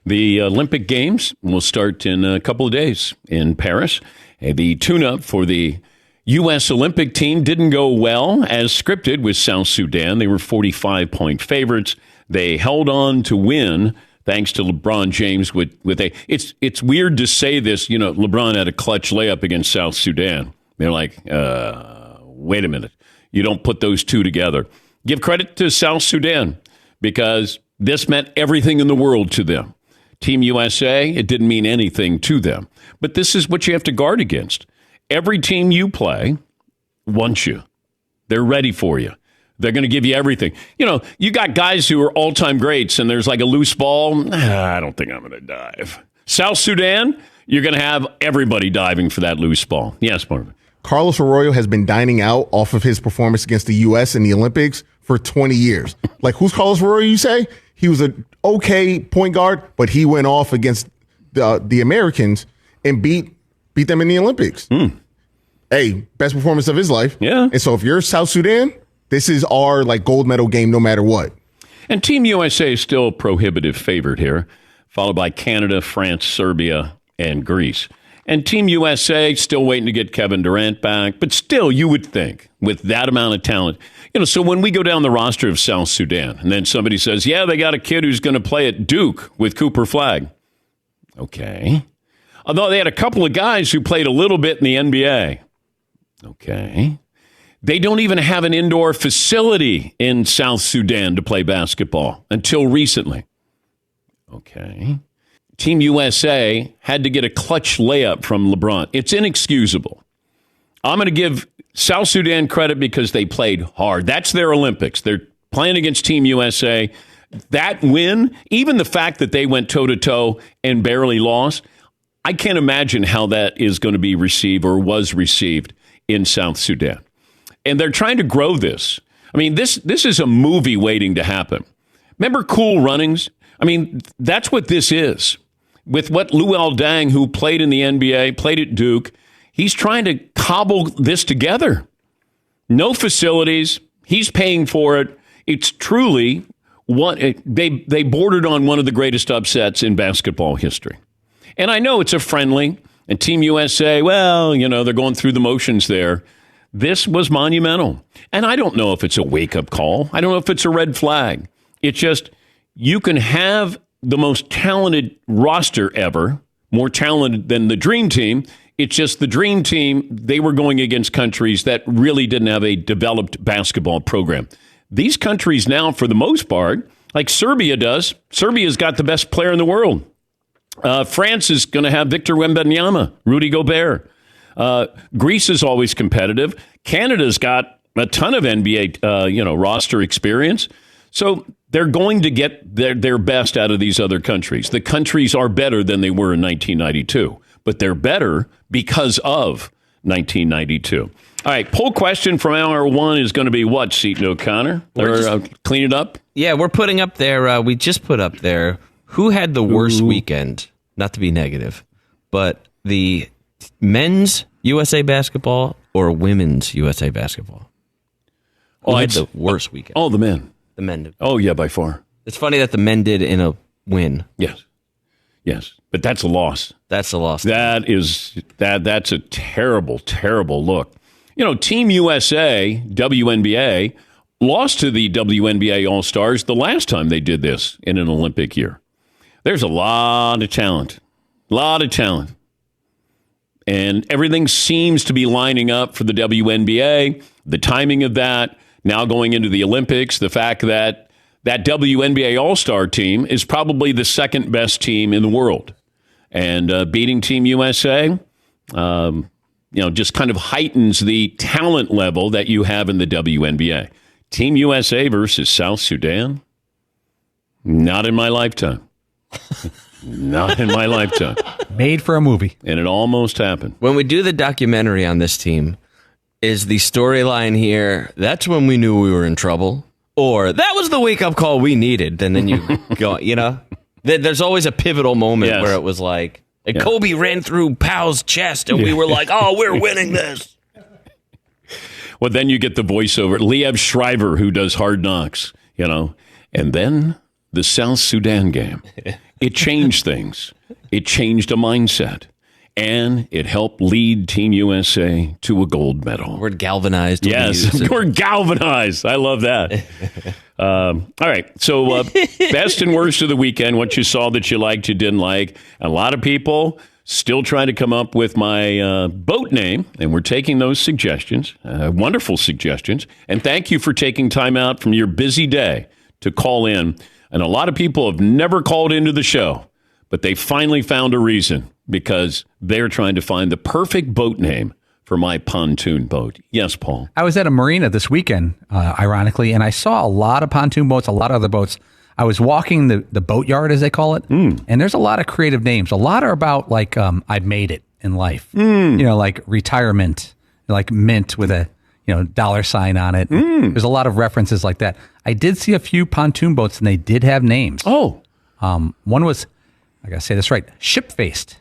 The Olympic Games will start in a couple of days in Paris. The tune-up for the U.S. Olympic team didn't go well as scripted with South Sudan. They were 45-point favorites. They held on to win thanks to LeBron James with a. It's weird to say this. You know, LeBron had a clutch layup against South Sudan. They're like, wait a minute. You don't put those two together. Give credit to South Sudan because this meant everything in the world to them. Team USA, it didn't mean anything to them. But this is what you have to guard against. Every team you play wants you. They're ready for you. They're going to give you everything. You know, you got guys who are all-time greats, and there's like a loose ball. I don't think I'm going to dive. South Sudan, you're going to have everybody diving for that loose ball. Yes, Marvin. Carlos Arroyo has been dining out off of his performance against the U.S. in the Olympics for 20 years. Like, who's Carlos Arroyo, you say? He was an okay point guard, but he went off against the Americans and beat them in the Olympics. Hey, best performance of his life. Yeah. And so if you're South Sudan, this is our like gold medal game no matter what. And Team USA is still a prohibitive favorite here, followed by Canada, France, Serbia, and Greece. And Team USA still waiting to get Kevin Durant back, but still you would think with that amount of talent. You know, so when we go down the roster of South Sudan and then somebody says, yeah, they got a kid who's going to play at Duke with Cooper Flagg. Okay. Although they had a couple of guys who played a little bit in the NBA. Okay. They don't even have an indoor facility in South Sudan to play basketball until recently. Okay. Team USA had to get a clutch layup from LeBron. It's inexcusable. I'm going to give South Sudan credit because they played hard. That's their Olympics. They're playing against Team USA. That win, even the fact that they went toe-to-toe and barely lost, I can't imagine how that is going to be received or was received in South Sudan. And they're trying to grow this. I mean, this is a movie waiting to happen. Remember Cool Runnings? I mean, that's what this is. With what Luol Deng, who played in the NBA, played at Duke, he's trying to cobble this together. No facilities. He's paying for it. It's truly they bordered on one of the greatest upsets in basketball history. And I know it's a friendly, and Team USA, well, you know, they're going through the motions there. This was monumental. And I don't know if it's a wake-up call. I don't know if it's a red flag. It's just, you can have the most talented roster ever, more talented than the Dream Team. It's just the Dream Team, they were going against countries that really didn't have a developed basketball program. These countries now, for the most part, like Serbia does, Serbia's got the best player in the world. France is going to have Victor Wembanyama, Rudy Gobert. Greece is always competitive. Canada's got a ton of NBA, roster experience. So they're going to get their best out of these other countries. The countries are better than they were in 1992, but they're better because of 1992. All right, poll question from hour one is going to be what, Seton O'Connor? Or clean it up? Yeah, we're putting up there, we just put up there, who had the worst weekend? Not to be negative, but the men's USA basketball or women's USA basketball? Who had the worst weekend? Oh, the men. The men did. Oh, yeah, by far. It's funny that the men did in a win. Yes. But that's a loss. That's a loss. That's a terrible, terrible look. You know, Team USA, WNBA, lost to the WNBA All-Stars the last time they did this in an Olympic year. There's a lot of talent. And everything seems to be lining up for the WNBA, the timing of that, now going into the Olympics, the fact that that WNBA All-Star team is probably the second best team in the world. And beating Team USA, just kind of heightens the talent level that you have in the WNBA. Team USA versus South Sudan? Not in my lifetime. Not in my lifetime. Made for a movie. And it almost happened. When we do the documentary on this team, is the storyline here, that's when we knew we were in trouble? Or that was the wake-up call we needed? And then you go, there's always a pivotal moment where it was like, Kobe ran through Powell's chest and we were like, oh, we're winning this. Well, then you get the voiceover, Liev Schreiber, who does Hard Knocks, and then the South Sudan game. It changed things. It changed a mindset. And it helped lead Team USA to a gold medal. We're galvanized. Yes, we're galvanized. I love that. All right. So best and worst of the weekend, what you saw that you liked, you didn't like. A lot of people still trying to come up with my boat name, and we're taking those suggestions, wonderful suggestions. And thank you for taking time out from your busy day to call in. And a lot of people have never called into the show, but they finally found a reason because they're trying to find the perfect boat name for my pontoon boat. Yes, Paul. I was at a marina this weekend, ironically, and I saw a lot of pontoon boats, a lot of other boats. I was walking the boatyard, as they call it, and there's a lot of creative names. A lot are about, like, I've made it in life. You know, like retirement, like mint with a dollar sign on it. There's a lot of references like that. I did see a few pontoon boats, and they did have names. Oh. One was, I got to say this right, Ship-Faced.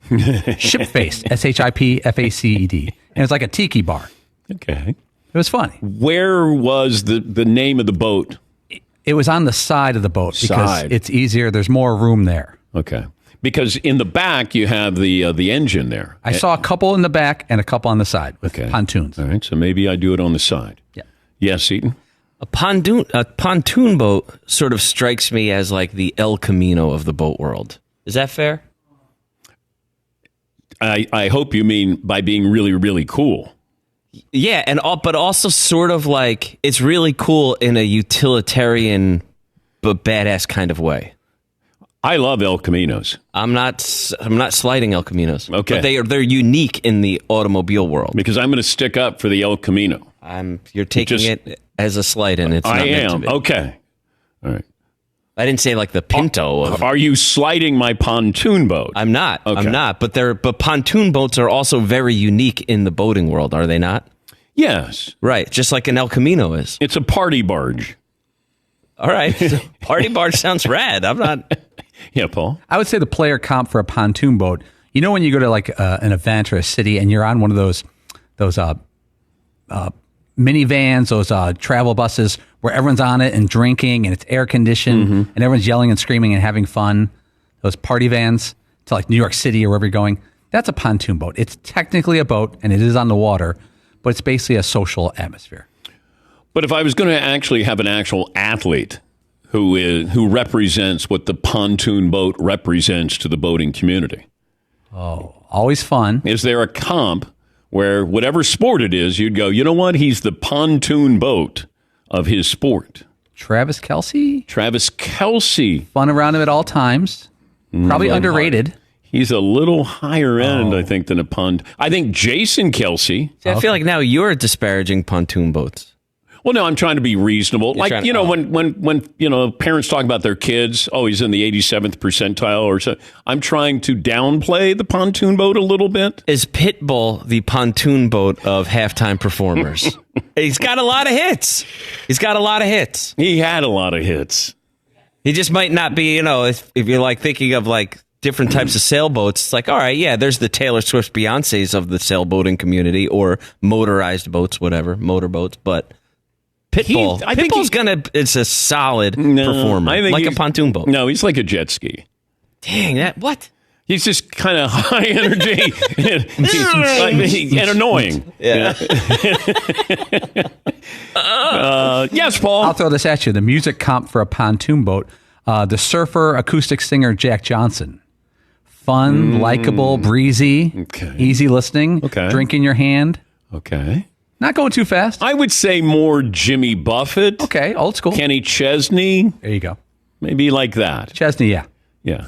Ship-Faced, Shipfaced. And it's like a tiki bar. Okay. It was funny. Where was the name of the boat? It was on the side of the boat because it's easier. There's more room there. Okay. Because in the back, you have the engine there. I saw a couple in the back and a couple on the side with pontoons. All right. So maybe I do it on the side. Yeah. Yes, Eaton? A pontoon boat sort of strikes me as like the El Camino of the boat world. Is that fair? I hope you mean by being really, really cool. Yeah, but also sort of like it's really cool in a utilitarian but badass kind of way. I love El Caminos. I'm not slighting El Caminos. Okay. But they're unique in the automobile world. Because I'm going to stick up for the El Camino. You're taking it as a slight, and it's not meant to be. Okay. All right. I didn't say like the Pinto. Are you slighting my pontoon boat? I'm not. Okay. I'm not. But pontoon boats are also very unique in the boating world, are they not? Yes. Right. Just like an El Camino is. It's a party barge. All right. So party barge sounds rad. I'm not. Yeah, Paul. I would say the player comp for a pontoon boat. You know when you go to like an event or a city and you're on one of those minivans, those travel buses where everyone's on it and drinking and it's air conditioned and everyone's yelling and screaming and having fun. Those party vans to like New York City or wherever you're going. That's a pontoon boat. It's technically a boat and it is on the water, but it's basically a social atmosphere. But if I was going to actually have an actual athlete who represents what the pontoon boat represents to the boating community. Oh, always fun. Is there a comp where whatever sport it is, you'd go, you know what? He's the pontoon boat of his sport. Travis Kelce. Travis Kelce. Fun around him at all times. Probably underrated. He's a little higher end, I think, than a pond. I think Jason Kelce. See, I feel like now you're disparaging pontoon boats. Well, no, I'm trying to be reasonable. Like, when parents talk about their kids, oh, he's in the 87th percentile or so. I'm trying to downplay the pontoon boat a little bit. Is Pitbull the pontoon boat of halftime performers? He's got a lot of hits. He had a lot of hits. He just might not be, if you're like thinking of like different types of sailboats, it's like, all right, yeah, there's the Taylor Swift Beyoncés of the sailboating community or motorized boats, whatever, motorboats, but Pitbull's it's a solid performer, like a pontoon boat. No, he's like a jet ski. Dang, what? He's just kind of high energy and annoying. Yeah. Yes, Paul. I'll throw this at you. The music comp for a pontoon boat, the surfer acoustic singer Jack Johnson. Fun, likable, breezy, easy listening, drink in your hand. Okay. Not going too fast. I would say more Jimmy Buffett. Okay, old school. Kenny Chesney. There you go. Maybe like that. Chesney, yeah. Yeah.